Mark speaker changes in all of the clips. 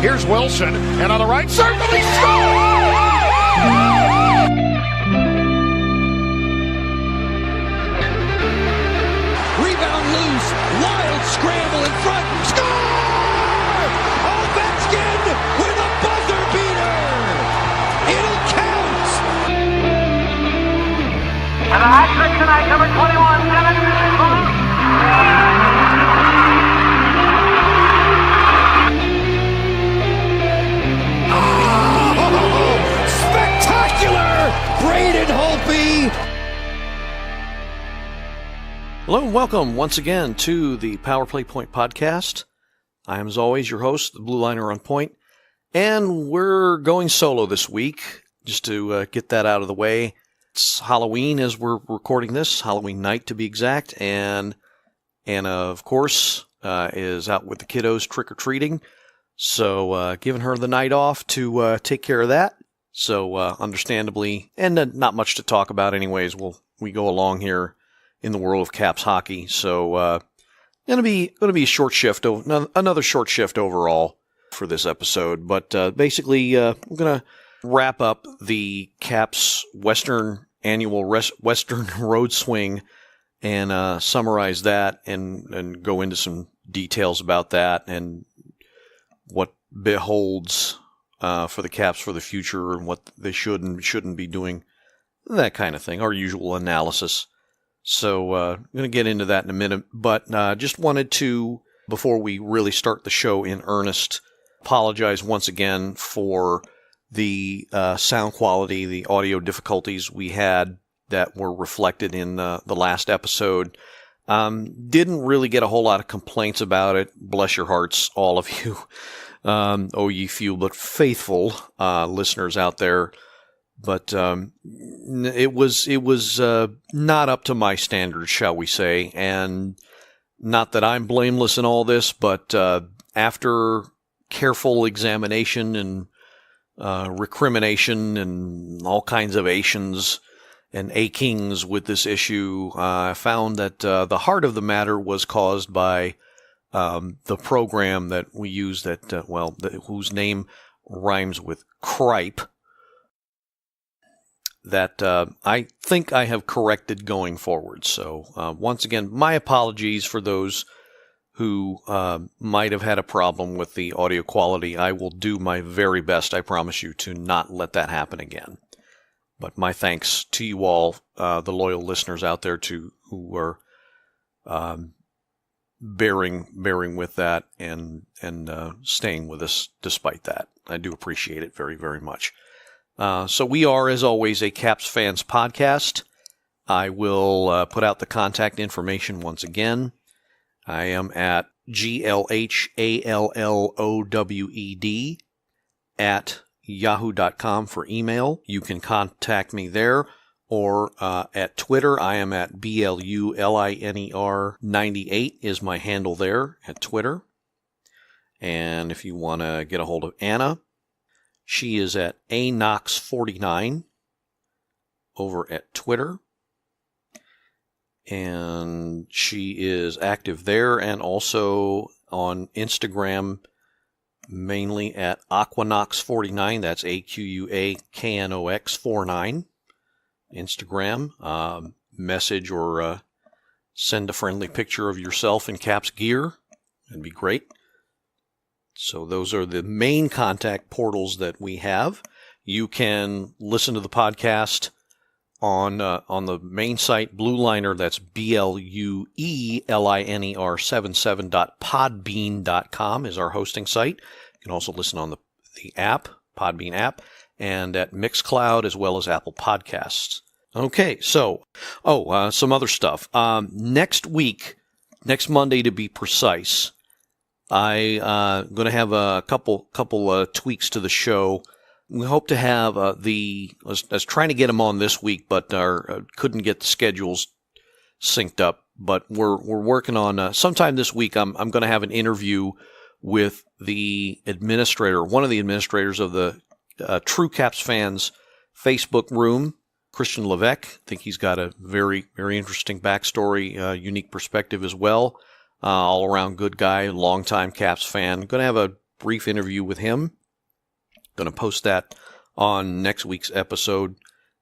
Speaker 1: Here's Wilson, and on the right circle, he scores!
Speaker 2: Rebound loose, wild scramble in front, score! Ovechkin with a buzzer beater! It'll count!
Speaker 3: And a hat trick tonight, number 21,
Speaker 2: Spectacular! Braden Holtby!
Speaker 4: Hello and welcome once again to the Power Play Point podcast. I am, as always, your host, the Blue Liner on Point, and we're going solo this week, just to get that out of the way. It's Halloween as we're recording this, Halloween night to be exact, and Anna, of course, is out with the kiddos trick-or-treating, so giving her the night off to take care of that. So understandably, and not much to talk about anyways, we go along here in the world of Caps hockey. So gonna be a short shift, another short shift overall for this episode. But basically, we're gonna wrap up the Caps Western annual Western Road Swing and summarize that and go into some details about that and what beholds for the Caps for the future and what they should and shouldn't be doing, that kind of thing. Our usual analysis. So I'm going to get into that in a minute, but just wanted to, before we really start the show in earnest, apologize once again for the sound quality, the audio difficulties we had that were reflected in the last episode. Didn't really get a whole lot of complaints about it. Bless your hearts, all of you. Oh, ye few but faithful listeners out there. But it was not up to my standards, shall we say, and not that I'm blameless in all this, but after careful examination and recrimination and all kinds of ations and achings with this issue, I found that the heart of the matter was caused by the program that we use whose name rhymes with cripe, that I think I have corrected going forward. So once again, my apologies for those who might have had a problem with the audio quality. I will do my very best, I promise you, to not let that happen again. But my thanks to you all, the loyal listeners out there who are bearing with that and staying with us despite that. I do appreciate it very, very much. So we are, as always, a Caps fans podcast. I will put out the contact information once again. I am at GLHALLOWED at yahoo.com for email. You can contact me there, or at Twitter. I am at BLULINER98 is my handle there at Twitter. And if you want to get a hold of Anna, she is at AKnox49 over at Twitter. And she is active there and also on Instagram, mainly at Aquanox49. That's AQUAKNOX49. Instagram. Message or send a friendly picture of yourself in Caps gear. That'd be great. So those are the main contact portals that we have. You can listen to the podcast on the main site, Blue Liner. That's BLUELINER77.podbean.com is our hosting site. You can also listen on the app, Podbean app, and at Mixcloud as well as Apple Podcasts. Okay, so some other stuff. Next week, next Monday to be precise, I'm going to have a couple tweaks to the show. We hope to have I was trying to get them on this week, but couldn't get the schedules synced up. But we're working on sometime this week. I'm going to have an interview with the administrator, one of the administrators of the True Caps Fans Facebook room, Christian Levesque. I think he's got a very, very interesting backstory, unique perspective as well. All-around good guy, longtime Caps fan. Going to have a brief interview with him. Going to post that on next week's episode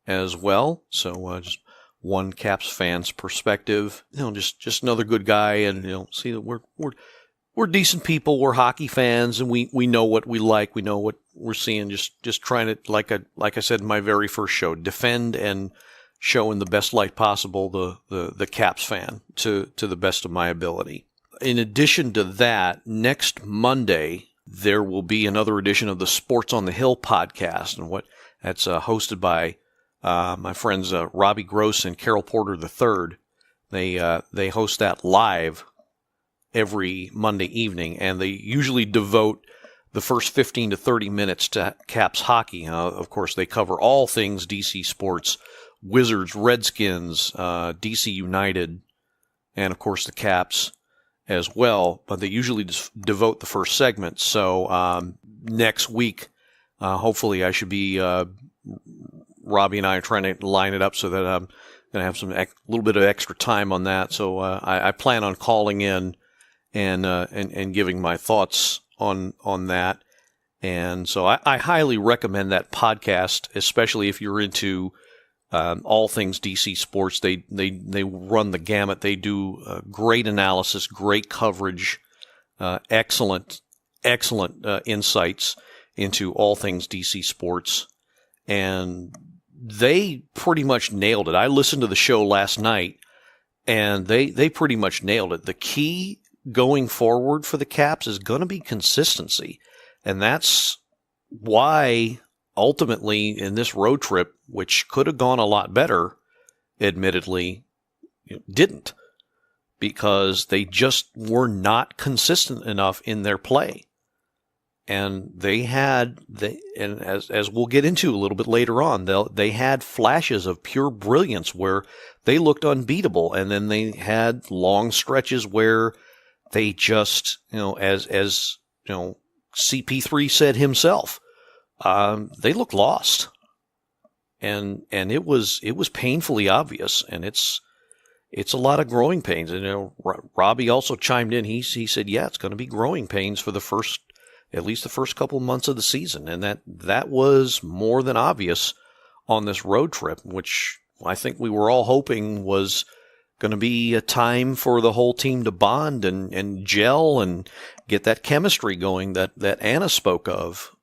Speaker 4: as well. So just one Caps fan's perspective. Just another good guy, and see that we're decent people. We're hockey fans, and we know what we like. We know what we're seeing. Just trying to, like I said in my very first show, defend and show in the best light possible the Caps fan to the best of my ability. In addition to that, next Monday there will be another edition of the Sports on the Hill podcast, and that's hosted by my friends Robbie Gross and Carol Porter III. They host that live every Monday evening, and they usually devote the first 15 to 30 minutes to Caps hockey. Of course, they cover all things DC sports: Wizards, Redskins, DC United, and of course the Caps as well. But they usually just devote the first segment. So next week, hopefully, I should be Robbie and I are trying to line it up so that I'm going to have a little bit of extra time on that. So I plan on calling in and giving my thoughts on that. And so I highly recommend that podcast, especially if you're into all things DC sports. They run the gamut. They do great analysis, great coverage, excellent insights into all things DC sports, and they pretty much nailed it. I listened to the show last night, and they pretty much nailed it. The key going forward for the Caps is going to be consistency, and that's why ultimately in this road trip, which could have gone a lot better, admittedly, didn't, because they just were not consistent enough in their play. And and as we'll get into a little bit later on, they had flashes of pure brilliance where they looked unbeatable, and then they had long stretches where they just, as CP3 said himself, they looked lost, and it was painfully obvious, and it's a lot of growing pains. And Robbie also chimed in. He said, yeah, it's going to be growing pains for at least the first couple months of the season, and that was more than obvious on this road trip, which I think we were all hoping was going to be a time for the whole team to bond and gel and get that chemistry going that Anna spoke of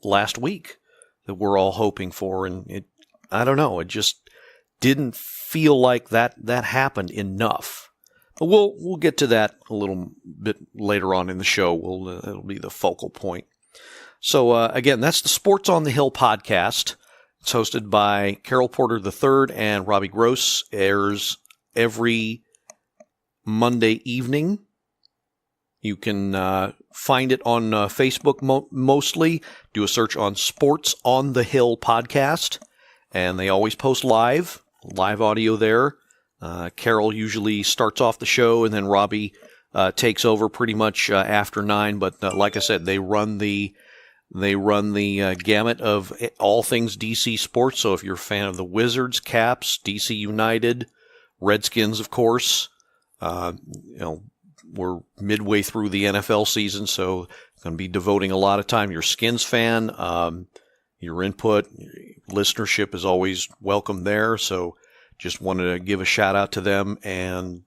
Speaker 4: last week, that we're all hoping for. And I don't know, it just didn't feel like that happened enough. But we'll get to that a little bit later on in the show. It'll be the focal point. So again, that's the Sports on the Hill podcast. It's hosted by Carol Porter III and Robbie Gross. Airs every Monday evening. You can find it on Facebook mostly. Do a search on Sports on the Hill podcast, and they always post live audio there. Carol usually starts off the show, and then Robbie takes over pretty much after 9. But like I said, they run the gamut of all things DC sports. So if you're a fan of the Wizards, Caps, DC United, Redskins, of course, we're midway through the NFL season, so going to be devoting a lot of time. You're a Skins fan, your input, listenership is always welcome there. So just wanted to give a shout out to them and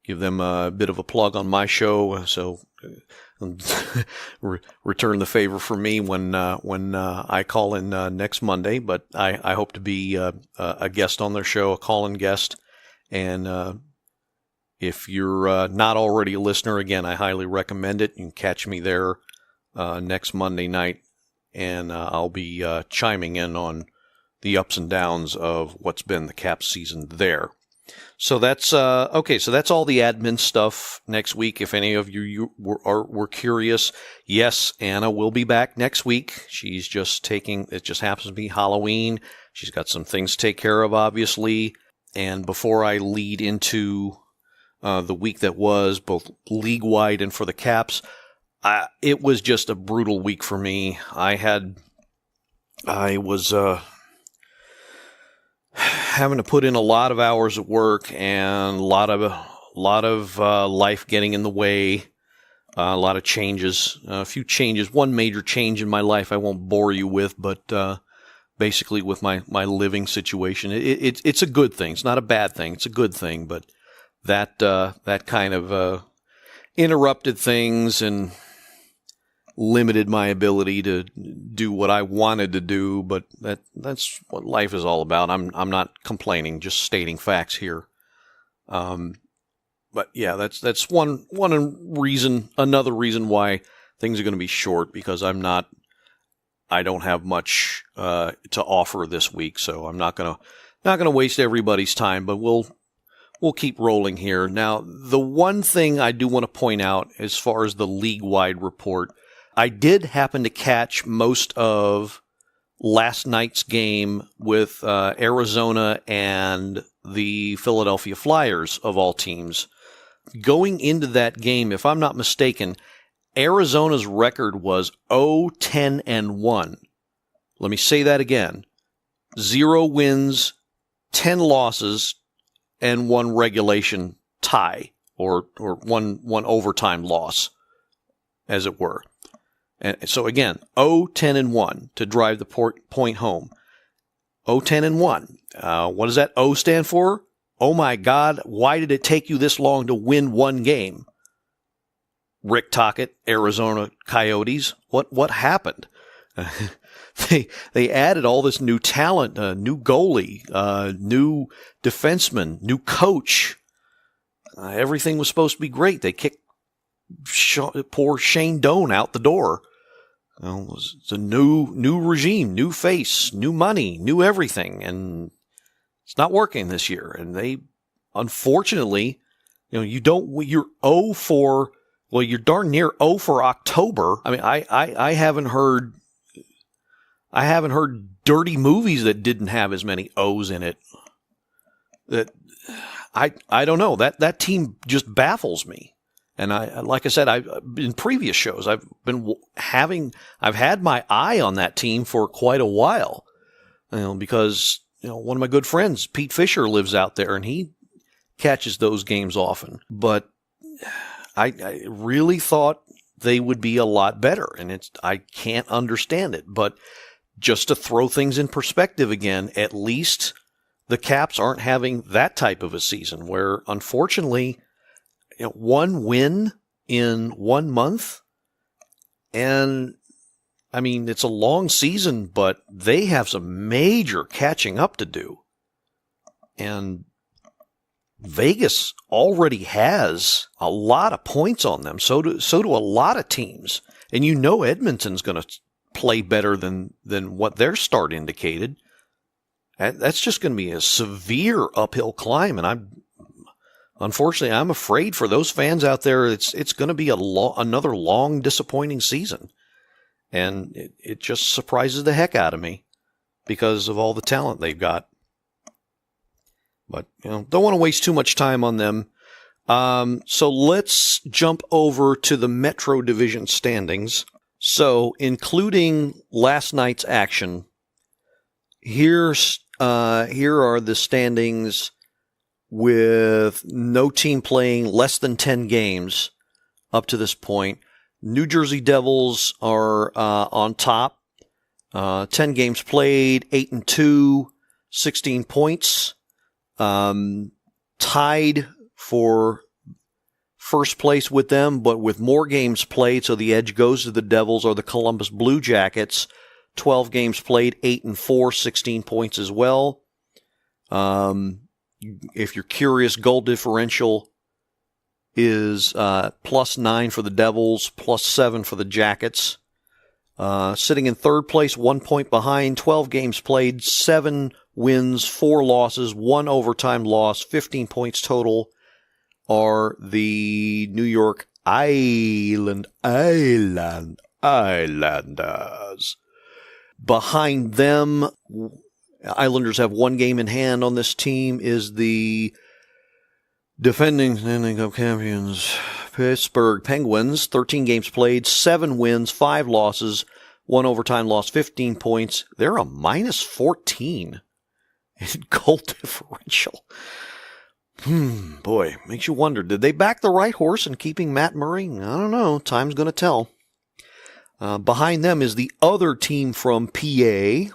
Speaker 4: give them a bit of a plug on my show. So return the favor for me when I call in next Monday. But I hope to be a guest on their show, a call-in guest. And if you're not already a listener, again, I highly recommend it. You can catch me there next Monday night, and I'll be chiming in on the ups and downs of what's been the Caps season there. So that's okay. So that's all the admin stuff next week. If any of you were curious, yes, Anna will be back next week. She's just it just happens to be Halloween. She's got some things to take care of, obviously. And before I lead into the week that was, both league-wide and for the Caps, it was just a brutal week for me. I was having to put in a lot of hours at work and a lot of life getting in the way A lot of changes, a few changes. One major change in my life I won't bore you with, but basically with my living situation. It's a good thing. It's not a bad thing. It's a good thing, but that kind of interrupted things and limited my ability to do what I wanted to do, but that's what life is all about. I'm not complaining, just stating facts here. But yeah, that's one reason. Another reason why things are going to be short, because I don't have much to offer this week, so I'm not gonna waste everybody's time. But we'll keep rolling here. Now, the one thing I do want to point out as far as the league-wide report, I did happen to catch most of last night's game with Arizona and the Philadelphia Flyers, of all teams. Going into that game, if I'm not mistaken, Arizona's record was 0-10-1. Let me say that again. 0 wins, 10 losses, and 1 regulation tie, or one overtime loss, as it were. And so again, 0-10-1 to drive the point home. 0-10-1. What does that O stand for? Oh my God, why did it take you this long to win one game? Rick Tocchet, Arizona Coyotes. What happened? They added all this new talent, new goalie, new defenseman, new coach. Everything was supposed to be great. They kicked poor Shane Doan out the door. It's a new regime, new face, new money, new everything, and it's not working this year. And they, unfortunately, you're 0 for. Well, you're darn near 0 for October. I mean, I haven't heard dirty movies that didn't have as many O's in it. That I don't know. That team just baffles me. And like I said, in previous shows, I've had my eye on that team for quite a while. Because one of my good friends, Pete Fisher, lives out there and he catches those games often. But I really thought they would be a lot better, and I can't understand it. But just to throw things in perspective again, at least the Caps aren't having that type of a season where, unfortunately, one win in 1 month, and I mean, it's a long season, but they have some major catching up to do. And Vegas already has a lot of points on them. So do a lot of teams. And Edmonton's going to play better than what their start indicated. That's just going to be a severe uphill climb. And unfortunately, I'm afraid for those fans out there, it's going to be another long, disappointing season. And it just surprises the heck out of me because of all the talent they've got. But, don't want to waste too much time on them. So let's jump over to the Metro Division standings. So, including last night's action, here are the standings with no team playing less than 10 games up to this point. New Jersey Devils are on top. 10 games played, 8-2, 16 points. Tied for first place with them, but with more games played, so the edge goes to the Devils or the Columbus Blue Jackets. 12 games played, 8-4, 16 points as well. If you're curious, goal differential is +9 for the Devils, +7 for the Jackets. Sitting in third place, 1 point behind, 12 games played, 7 wins, 4 losses, 1 overtime loss, 15 points total, are the New York Islanders. Behind them, Islanders have 1 game in hand on this team, is the defending Stanley Cup champions, Pittsburgh Penguins. 13 games played, 7 wins, 5 losses, 1 overtime loss, 15 points. They're a -14 in goal differential. Boy, makes you wonder, did they back the right horse in keeping Matt Murray? I don't know. Time's going to tell. Behind them is the other team from PA,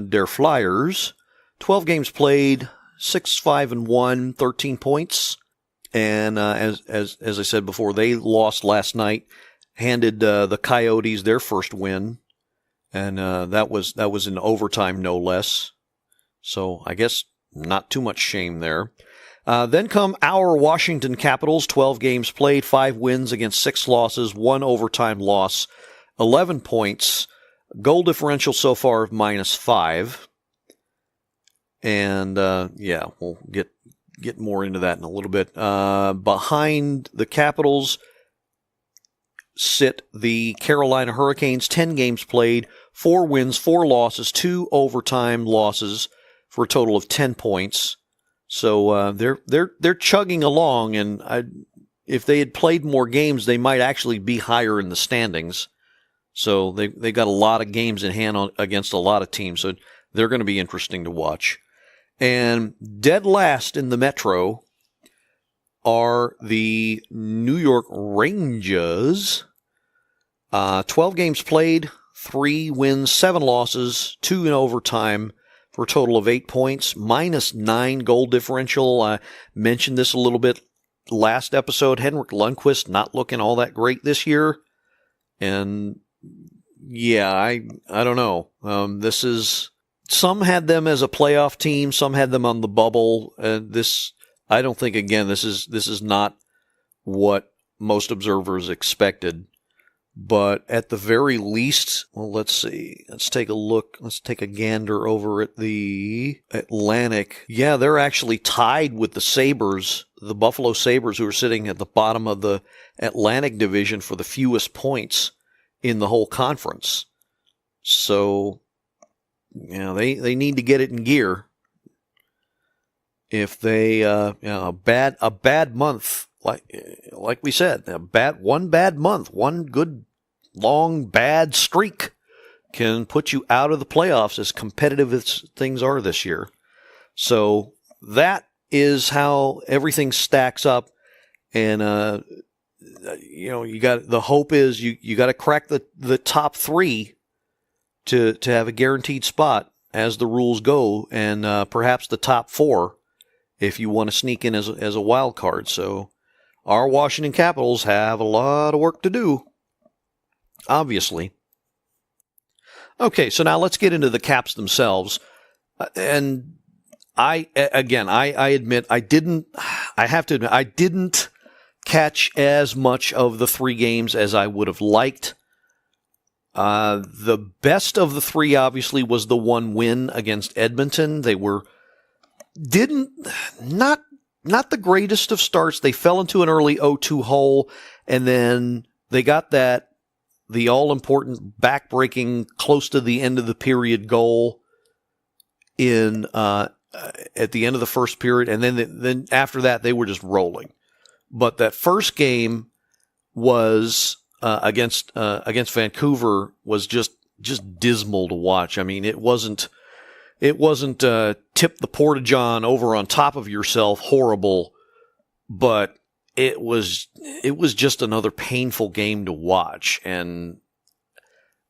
Speaker 4: their Flyers. 12 games played, 6-5-1, 13 points. And as I said before, they lost last night, handed the Coyotes their first win, and that was in overtime, no less. So I guess not too much shame there. Then come our Washington Capitals, 12 games played, 5 wins against 6 losses, 1 overtime loss, 11 points, goal differential so far of -5. And we'll get more into that in a little bit. Behind the Capitals sit the Carolina Hurricanes, 10 games played, 4 wins, 4 losses, 2 overtime losses for a total of 10 points. So they're chugging along, and if they had played more games, they might actually be higher in the standings. So they got a lot of games in hand against a lot of teams, so they're going to be interesting to watch. And dead last in the Metro are the New York Rangers. 12 games played, 3 wins, 7 losses, 2 in overtime for a total of 8 points, -9 goal differential. I mentioned this a little bit last episode. Henrik Lundqvist not looking all that great this year. And yeah, I don't know. This is... Some had them as a playoff team. Some had them on the bubble. I don't think, again, this is not what most observers expected. But at the very least, well, let's see. Let's take a look. Let's take a gander over at the Atlantic. Yeah, they're actually tied with the Sabres, the Buffalo Sabres, who are sitting at the bottom of the Atlantic Division for the fewest points in the whole conference. So... they need to get it in gear. If they a bad month, like we said, one bad month, one good long bad streak can put you out of the playoffs, as competitive as things are this year. So that is how everything stacks up, and you got the hope is you got to crack the top 3 to have a guaranteed spot as the rules go, and perhaps the top 4 if you want to sneak in as a wild card. So our Washington Capitals have a lot of work to do, obviously. Okay, so now let's get into the Caps themselves. And I admit I didn't catch as much of the 3 games as I would have liked. The best of the 3 obviously was the 1 win against Edmonton. They not the greatest of starts. They fell into an early 0-2 hole, and then they got the all-important back-breaking close to the end of the period goal at the end of the first period, and then after that they were just rolling. But that first game was against Vancouver was just dismal to watch. I mean, it wasn't tip the porta-john over on top of yourself horrible, but it was just another painful game to watch. And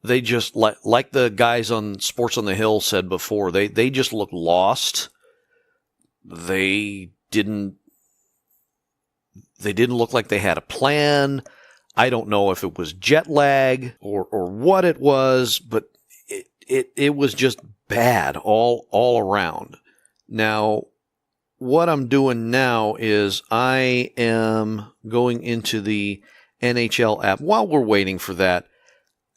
Speaker 4: they just, like the guys on Sports on the Hill said before, they just looked lost. They didn't look like they had a plan. I don't know if it was jet lag or what it was, but it was just bad all around. Now, what I'm doing now is I am going into the NHL app. While we're waiting for that,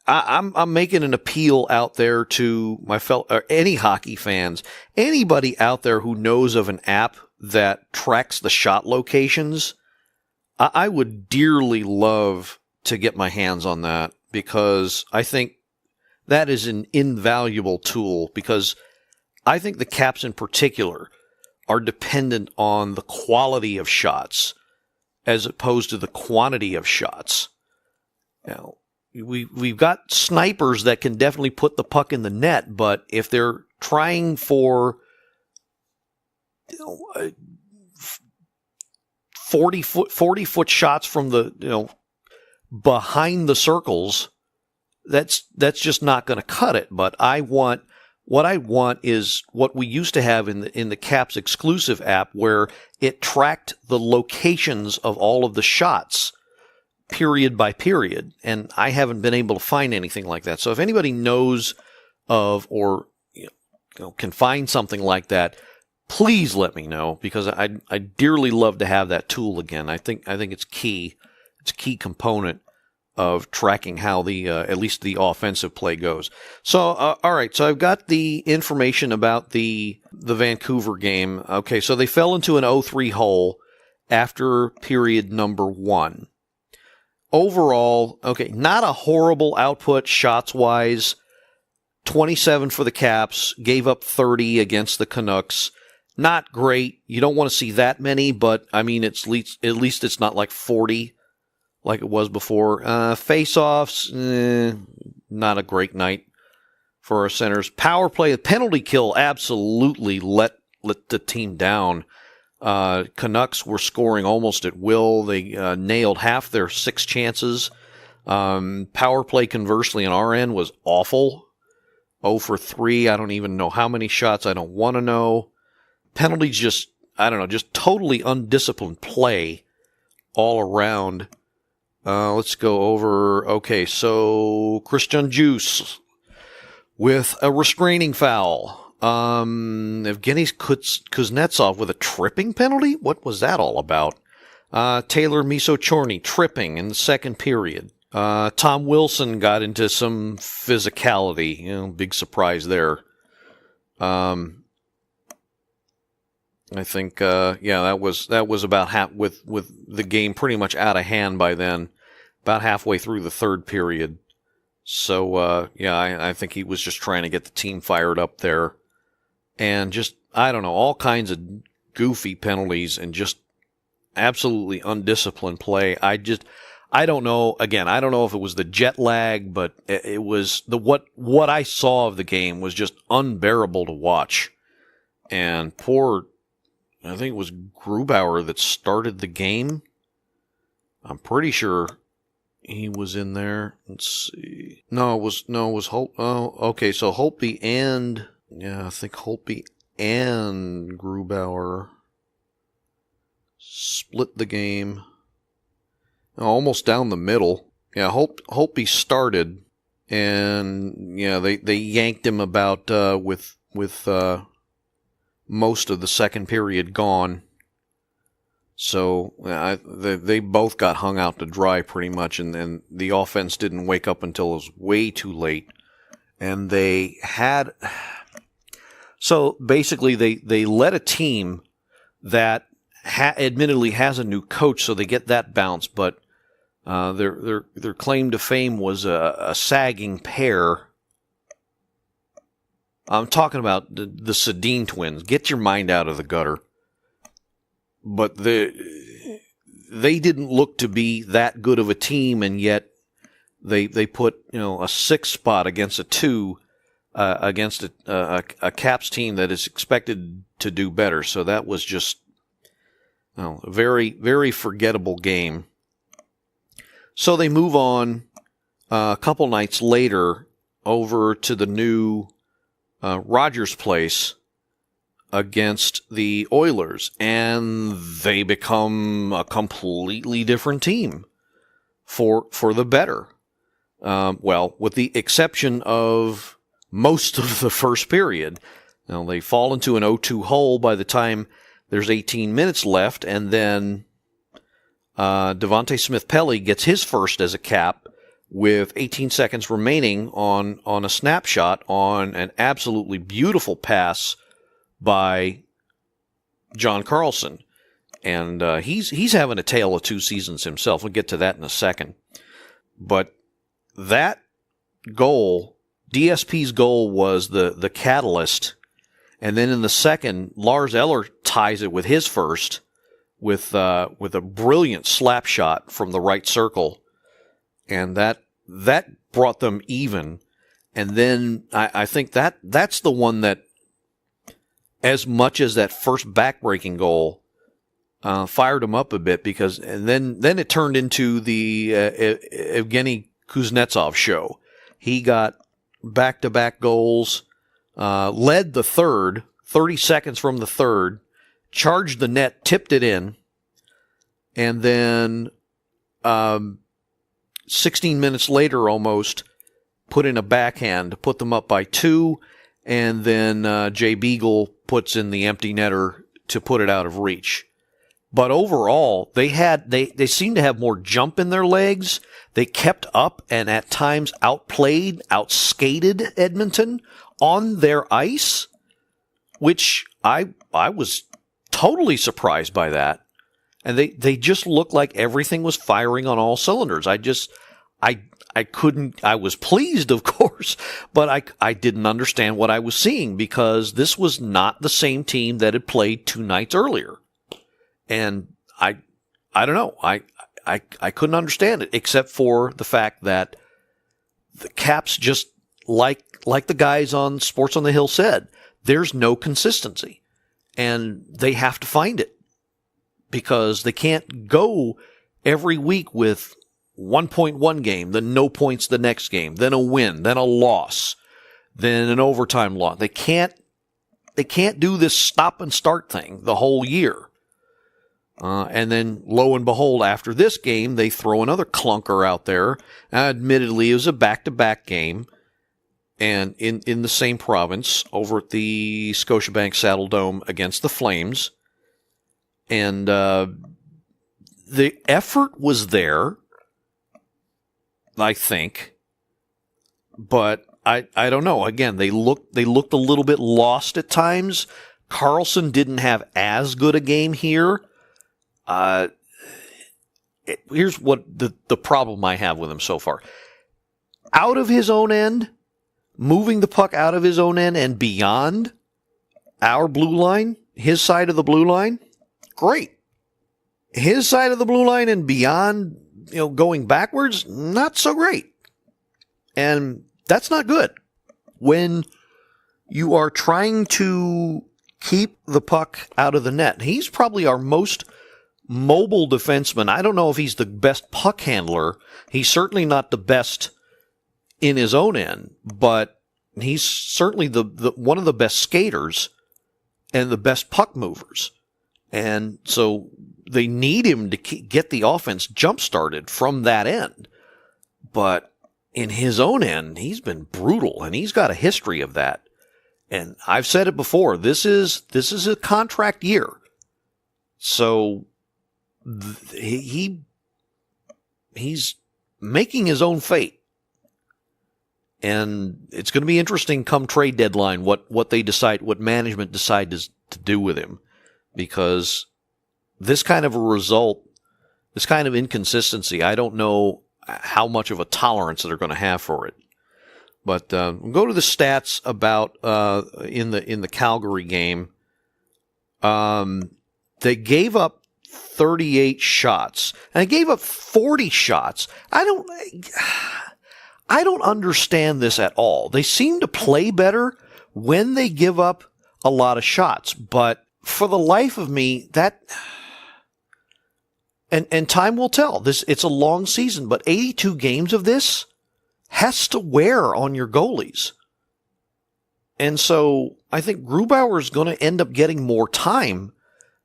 Speaker 4: I'm making an appeal out there to my any hockey fans, anybody out there who knows of an app that tracks the shot locations. I would dearly love to get my hands on that, because I think that is an invaluable tool, because I think the Caps in particular are dependent on the quality of shots as opposed to the quantity of shots. Now, we've got snipers that can definitely put the puck in the net, but if they're trying for 40 foot shots from the, behind the circles, that's just not going to cut it. But what I want is what we used to have in the Caps exclusive app, where it tracked the locations of all of the shots period by period, and I haven't been able to find anything like that. So if anybody knows of or can find something like that, please let me know, because I dearly love to have that tool again. I think it's key. It's a key component of tracking how the at least the offensive play goes. So all right, so I've got the information about the Vancouver game. Okay, so they fell into an 0-3 hole after period number 1. Overall, okay, not a horrible output shots-wise. 27 for the Caps, gave up 30 against the Canucks. Not great. You don't want to see that many, but, I mean, at least it's not like 40 like it was before. Face-offs, not a great night for our centers. Power play, the penalty kill absolutely let the team down. Canucks were scoring almost at will. They nailed half their 6 chances. Power play, conversely, on our end was awful. 0 for 3. I don't even know how many shots. I don't want to know. Penalties just totally undisciplined play all around. Let's go over. Okay, so Christian Juice with a restraining foul. Evgeny Kuznetsov with a tripping penalty? What was that all about? Taylor Misochorny tripping in the second period. Tom Wilson got into some physicality. Big surprise there. I think, that was about half, with the game pretty much out of hand by then, about halfway through the third period. So, I think he was just trying to get the team fired up there. And just, I don't know, all kinds of goofy penalties and just absolutely undisciplined play. I don't know. Again, I don't know if it was the jet lag, but it was what I saw of the game was just unbearable to watch. And I think it was Grubauer that started the game. I'm pretty sure he was in there. Let's see. No, it was Holtby. Oh, okay. So Holtby and I think Holtby and Grubauer split the game. Almost down the middle. Yeah, Holtby started, and they yanked him about with most of the second period gone. So they both got hung out to dry pretty much, and then the offense didn't wake up until it was way too late. And they had... So basically they let a team that admittedly has a new coach, so they get that bounce, but their claim to fame was a sagging pair. I'm talking about the Sedin twins. Get your mind out of the gutter. But they didn't look to be that good of a team, and yet they put a 6 spot against a 2 against a Caps team that is expected to do better. So that was just a very, very forgettable game. So they move on a couple nights later over to the new Rogers Place against the Oilers, and they become a completely different team for the better. With the exception of most of the first period. Now, they fall into an 0-2 hole by the time there's 18 minutes left, and then Devontae Smith-Pelly gets his first as a Cap with 18 seconds remaining on a snapshot on an absolutely beautiful pass by John Carlson. And he's having a tale of 2 seasons himself. We'll get to that in a second. But that goal, DSP's goal, was the catalyst. And then in the second, Lars Eller ties it with his first with a brilliant slap shot from the right circle. And that brought them even. And then I think that's the one that, as much as that first backbreaking goal, fired him up a bit and then it turned into the Evgeny Kuznetsov show. He got back-to-back goals, led the third, 30 seconds from the third, charged the net, tipped it in, and then 16 minutes later almost put in a backhand to put them up by 2, and then Jay Beagle puts in the empty netter to put it out of reach. But overall, they seemed to have more jump in their legs. They kept up and at times outplayed, outskated Edmonton on their ice, which I was totally surprised by that. And they just looked like everything was firing on all cylinders. I was pleased, of course, but I didn't understand what I was seeing because this was not the same team that had played 2 nights earlier. And I don't know. I couldn't understand it except for the fact that the Caps just like the guys on Sports on the Hill said, there's no consistency and they have to find it because they can't go every week with 1-point game, then no points the next game, then a win, then a loss, then an overtime loss. They can't do this stop and start thing the whole year. And then, lo and behold, after this game, they throw another clunker out there. Admittedly, it was a back-to-back game, and in the same province, over at the Scotiabank Saddle Dome against the Flames. And the effort was there, I think, but I don't know. Again, they looked a little bit lost at times. Carlson didn't have as good a game here. Here's what the problem I have with him so far. Out of his own end, moving the puck out of his own end and beyond our blue line, his side of the blue line, great. His side of the blue line and beyond, going backwards, not so great. And that's not good. When you are trying to keep the puck out of the net, he's probably our most mobile defenseman. I don't know if he's the best puck handler. He's certainly not the best in his own end, but he's certainly the one of the best skaters and the best puck movers. And so they need him to get the offense jump-started from that end. But in his own end, he's been brutal, and he's got a history of that. And I've said it before, this is a contract year. So he's making his own fate. And it's going to be interesting come trade deadline what they decide, what management decides to do with him. Because this kind of a result, this kind of inconsistency, I don't know how much of a tolerance they're going to have for it. But we'll go to the stats about in the Calgary game. They gave up 38 shots, and they gave up 40 shots. I don't understand this at all. They seem to play better when they give up a lot of shots, but for the life of me, that and time will tell. It's a long season, but 82 games of this has to wear on your goalies. And so I think Grubauer is going to end up getting more time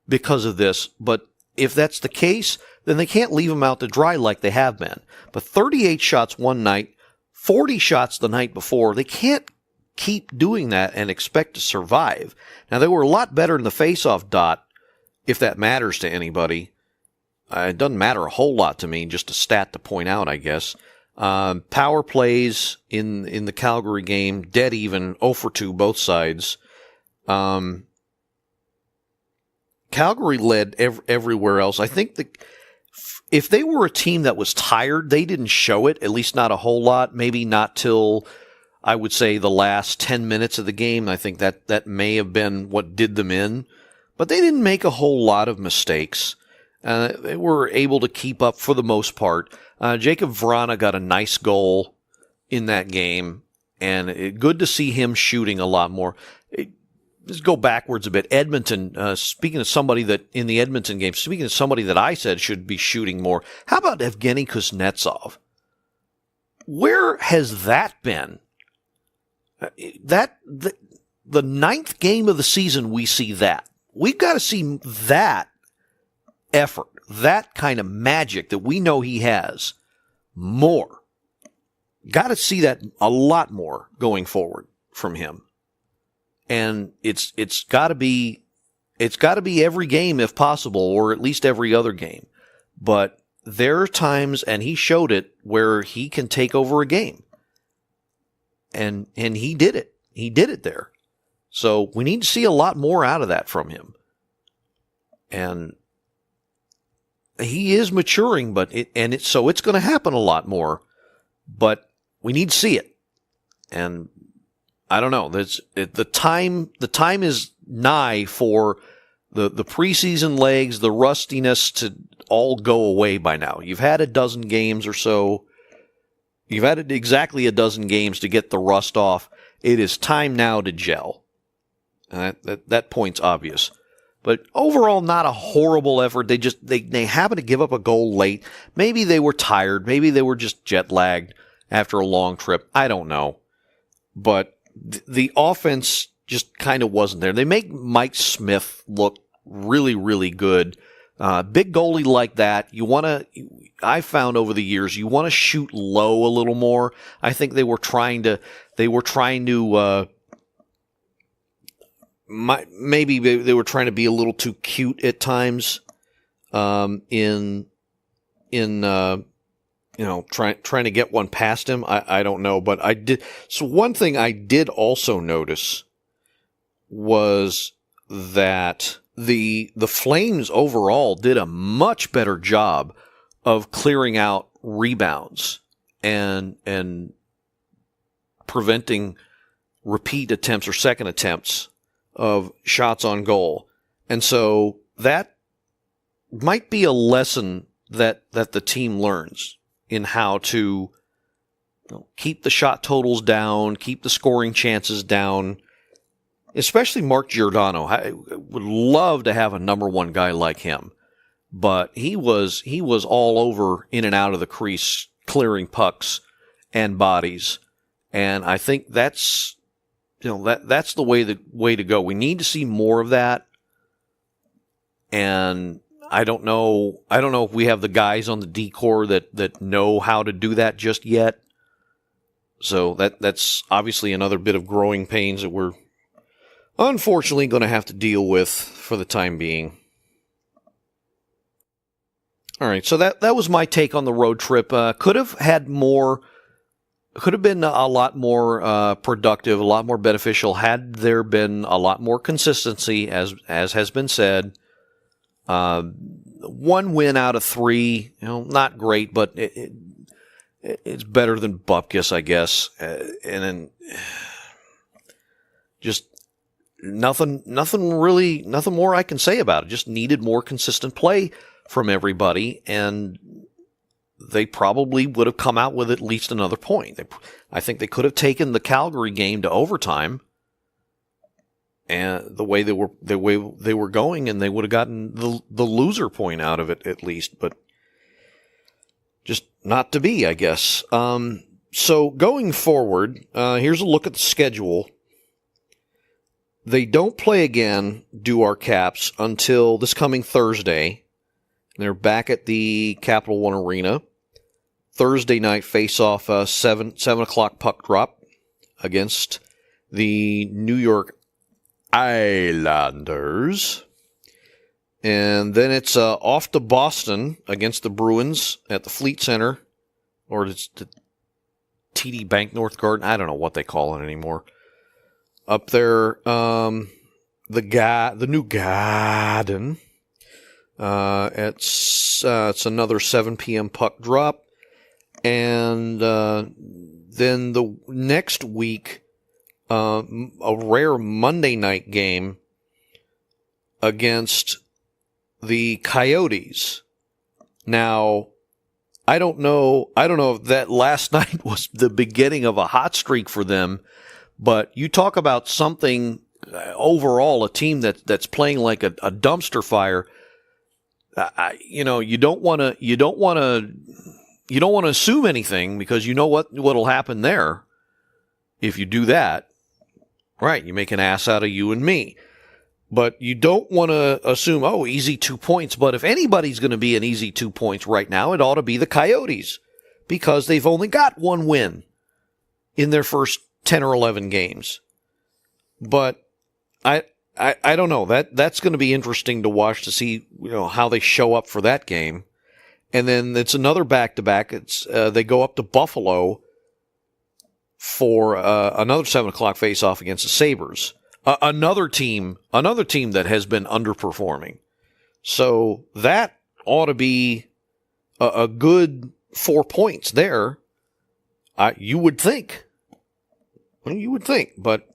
Speaker 4: because of this, but if that's the case, then they can't leave him out to dry like they have been. But 38 shots one night, 40 shots the night before, they can't keep doing that and expect to survive. Now, they were a lot better in the faceoff dot, if that matters to anybody. It doesn't matter a whole lot to me, just a stat to point out, I guess. Power plays in the Calgary game, dead even, 0 for 2, both sides. Calgary led everywhere else. I think if they were a team that was tired, they didn't show it, at least not a whole lot, maybe not till, I would say, the last 10 minutes of the game. I think that may have been what did them in. But they didn't make a whole lot of mistakes. They were able to keep up for the most part. Jacob Vrana got a nice goal in that game, and good to see him shooting a lot more. let's go backwards a bit. Edmonton, speaking of somebody that in the Edmonton game, speaking of somebody that I said should be shooting more, how about Evgeny Kuznetsov? Where has that been? The ninth game of the season, we see that. We've got to see that effort, that kind of magic that we know he has more. Got to see that a lot more going forward from him. And it's got to be every game if possible, or at least every other game. But there are times, and he showed it, where he can take over a game. And he did it. He did it there. So we need to see a lot more out of that from him. And he is maturing, so it's going to happen a lot more. But we need to see it. And I don't know. The time is nigh for the preseason legs, the rustiness to all go away by now. You've had a dozen games or so. You've had exactly a dozen games to get the rust off. It is time now to gel. And that point's obvious. But overall, not a horrible effort. They happen to give up a goal late. Maybe they were tired. Maybe they were just jet lagged after a long trip. I don't know. But the offense just kind of wasn't there. They make Mike Smith look really, really good. Big goalie like that, I found over the years, you want to shoot low a little more. I think they were trying to maybe they were trying to be a little too cute at times, trying to get one past him. I don't know, but I did. So one thing I did also notice was that the Flames overall did a much better job of clearing out rebounds and preventing repeat attempts or second attempts of shots on goal. And so that might be a lesson that the team learns in how to keep the shot totals down, keep the scoring chances down. Especially Mark Giordano. I would love to have a number one guy like him, but he was all over in and out of the crease, clearing pucks and bodies, and I think that's the way to go. We need to see more of that, and I don't know if we have the guys on the D-core that know how to do that just yet. So that's obviously another bit of growing pains that we're unfortunately going to have to deal with for the time being. All right, so that was my take on the road trip. Could have been a lot more productive, a lot more beneficial had there been a lot more consistency, as has been said. One win out of 3, not great, but it's better than Bupkis, I guess. And then just nothing more I can say about it. Just needed more consistent play from everybody, and they probably would have come out with at least another point. I think they could have taken the Calgary game to overtime, and the way they were going, and they would have gotten the loser point out of it at least. But just not to be, I guess. So going forward, here's a look at the schedule. They don't play again, do our Caps, until this coming Thursday. They're back at the Capital One Arena. Thursday night face-off, 7 o'clock puck drop against the New York Islanders. And then it's off to Boston against the Bruins at the Fleet Center. Or it's the TD Bank North Garden. I don't know what they call it anymore. Up there, the new Garden. It's another 7 p.m. puck drop. And then the next week, a rare Monday night game against the Coyotes. Now, I don't know if that last night was the beginning of a hot streak for them, but you talk about something overall a team that's playing like a dumpster fire. You don't want to assume anything, because you know what'll happen there if you do that. Right, you make an ass out of you and me. But you don't want to assume, easy 2 points. But if anybody's going to be an easy 2 points right now, it ought to be the Coyotes, because they've only got one win in their first 10 or 11 games. But I don't know. That's going to be interesting to watch, to see how they show up for that game. And then it's another back-to-back. It's they go up to Buffalo for another 7 o'clock face-off against the Sabres. Another team that has been underperforming. So that ought to be a good 4 points there. You would think. Well, you would think, but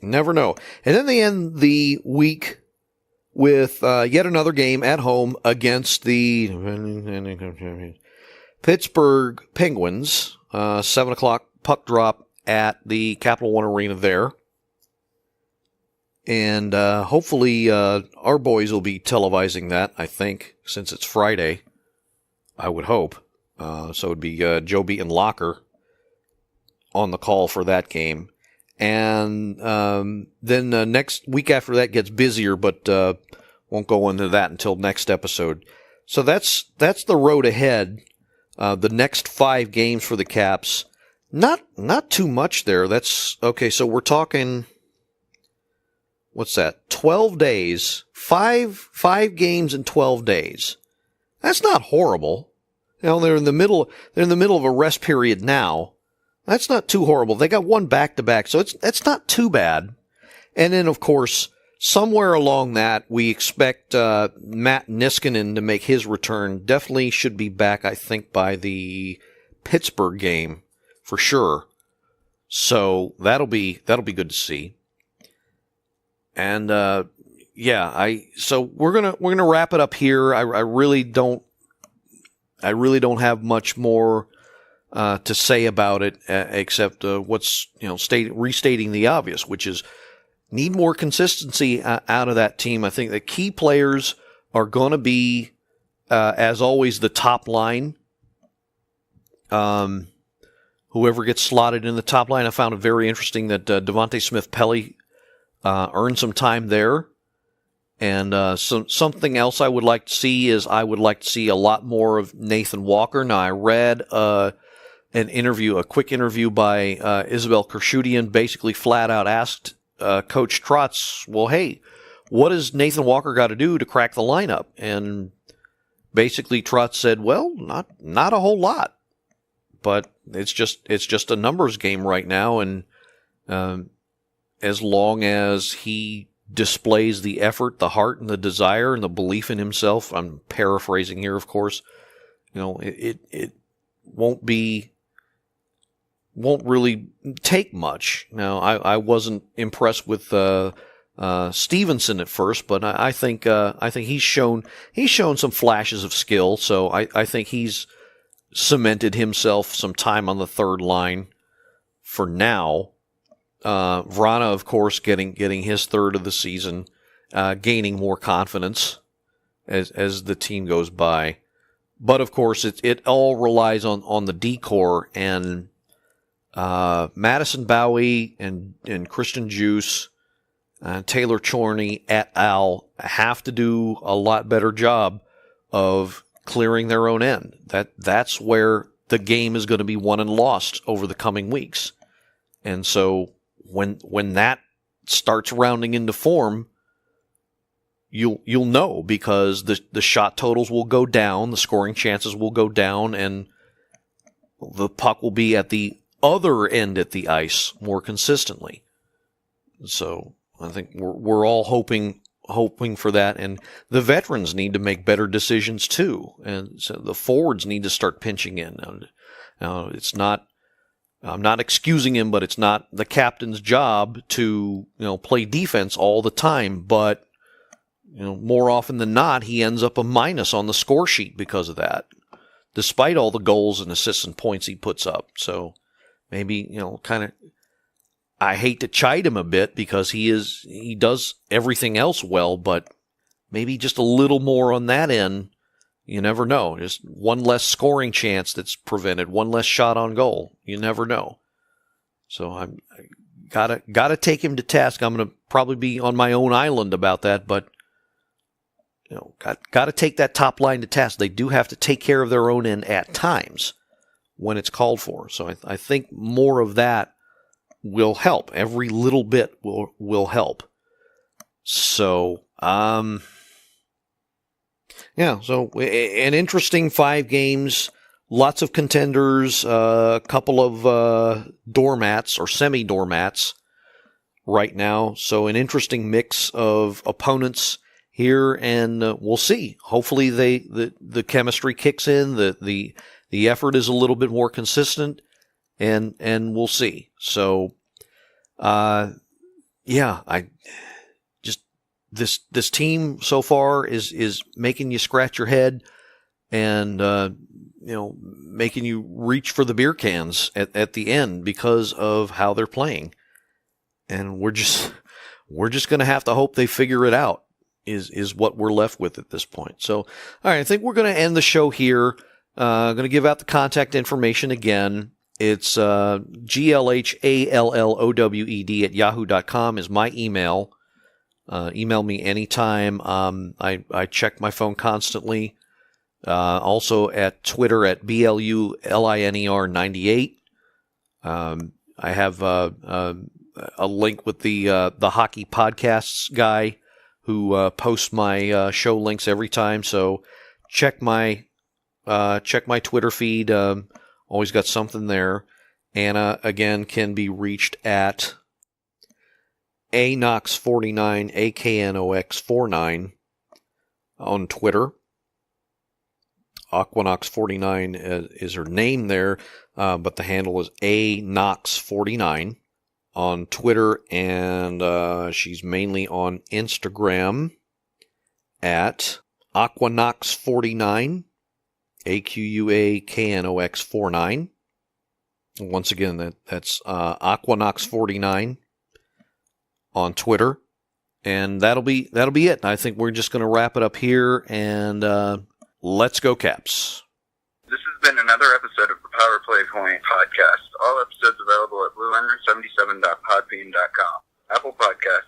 Speaker 4: never know. And then they end the week with yet another game at home against the Pittsburgh Penguins. 7 o'clock puck drop at the Capital One Arena there. And hopefully our boys will be televising that, I think, since it's Friday. I would hope. So it would be Joe Beaton Locker on the call for that game. And then next week after that gets busier, but won't go into that until next episode. So that's the road ahead. The next 5 games for the Caps. Not too much there. That's okay. So we're talking, what's that? 12 days. Five games in 12 days. That's not horrible. They're in the middle of a rest period now. That's not too horrible. They got one back-to-back, so it's not too bad. And then, of course, somewhere along that, we expect Matt Niskanen to make his return. Definitely should be back, I think, by the Pittsburgh game, for sure. So that'll be good to see. And so we're gonna wrap it up here. I really don't have much more to say about it, except what's restating the obvious, which is need more consistency out of that team. I think the key players are going to be, as always, the top line. Whoever gets slotted in the top line, I found it very interesting that Devontae Smith-Pelly earned some time there. And something else I would like to see is I would like to see a lot more of Nathan Walker. Now, I read a quick interview by Isabel Kershudian, basically flat out asked Coach Trotz, well, hey, what does Nathan Walker got to do to crack the lineup? And basically Trotz said, well, not a whole lot, but it's just a numbers game right now. And as long as he displays the effort, the heart, and the desire, and the belief in himself, I'm paraphrasing here, of course, it won't really take much. Now, I wasn't impressed with Stevenson at first, but I think he's shown some flashes of skill. So I think he's cemented himself some time on the third line for now. Vrana, of course, getting his third of the season, gaining more confidence as the team goes by. But of course, it all relies on the D-core, and Madison Bowie and Christian Juice, Taylor Chorney et al. Have to do a lot better job of clearing their own end. That's where the game is going to be won and lost over the coming weeks. And so when that starts rounding into form, you'll know, because the shot totals will go down, the scoring chances will go down, and the puck will be at the other end at the ice more consistently. So I think we're all hoping for that, and the veterans need to make better decisions too, and so the forwards need to start pinching in. It's not. I'm not excusing him, but it's not the captain's job to play defense all the time. But more often than not, he ends up a minus on the score sheet because of that, despite all the goals and assists and points he puts up. So maybe kind of I hate to chide him a bit because he does everything else well, but maybe just a little more on that end. You never know. Just one less scoring chance that's prevented, one less shot on goal. You never know. So I gotta take him to task. I'm gonna probably be on my own island about that, but gotta take that top line to task. They do have to take care of their own end at times when it's called for. So I think more of that will help. Every little bit will help. So so an interesting 5 games. Lots of contenders, a couple of doormats or semi-doormats right now. So an interesting mix of opponents here, and we'll see. Hopefully the chemistry kicks in, the effort is a little bit more consistent, and we'll see. So, I just this team so far is making you scratch your head, and making you reach for the beer cans at the end because of how they're playing. And we're just going to have to hope they figure it out is what we're left with at this point. So, all right, I think we're going to end the show here. Going to give out the contact information again. It's glhallowed@yahoo.com is my email. Email me anytime. I check my phone constantly. Also at Twitter at BLULINER98. I have a link with the hockey podcasts guy who posts my show links every time. So check my Twitter feed. Always got something there. Anna again can be reached at AKNOX49 AKNOX49 on Twitter. Aquanox49 is her name there, but the handle is AKNOX49 on Twitter, and she's mainly on Instagram at Aquanox49, AQUAKNOX49. Once again, that's Aquanox49 on Twitter, and that'll be it. I think we're just going to wrap it up here, and let's go Caps.
Speaker 5: This has been another episode of the Power Play Point podcast. All episodes available at blueliner77.podbean.com, Apple Podcasts,